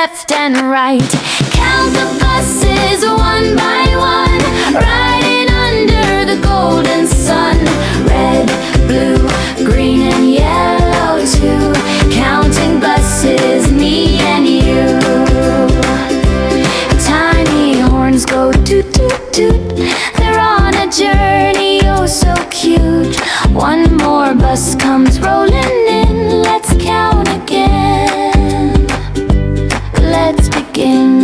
left and right. Count the buses one by one, riding under the golden sun. Red, blue, green and yellow too. Counting buses, me and you. Tiny horns go toot toot toot. They're on a journey, oh so cute. One more bus comes rolling in. Let's count again. Let's begin.